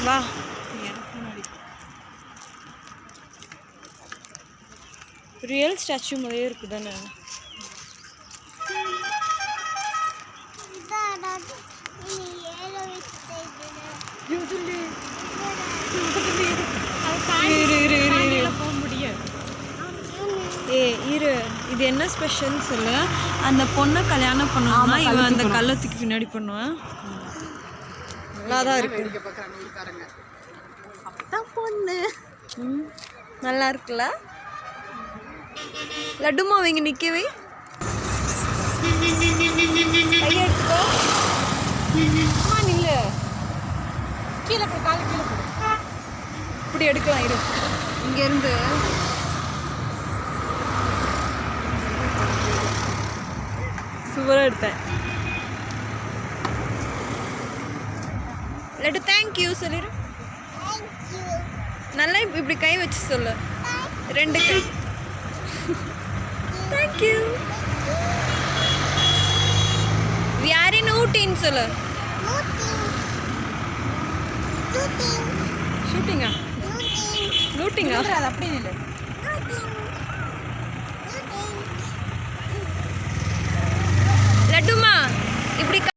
வா. Real statue மாதிரியே இருக்கு தானே. இரு, இது என்ன ஸ்பெஷல் சொல்லு. அந்த பொண்ணை கல்யாணம் பண்ணணும்னா இவன் அந்த கள்ளத்துக்கு பின்னாடி பண்ணுவான். நல்லாதான் இருக்கு. பொண்ணு நல்லா இருக்குல்ல. லட்டுமா அவங்க நிக்கவே கையெடுத்துக்கோ. நில்லு. கீழே போய் காலை கீழே போடு. இப்படி எடுக்கலாம். இரு, இங்க இருந்து சூப்பராக எடுத்தேன். லட்டு தேங்க்யூ சொல்லிடு. நல்லா இப்படி கை வச்சு சொல்லு. 2 கை. தேங்க்யூ. We are in ஊட்டின்னு சொல்லு. ஷூட்டிங்கா? லூட்டிங்கா? அது அப்படி இல்லை. லட்டுமா இப்படி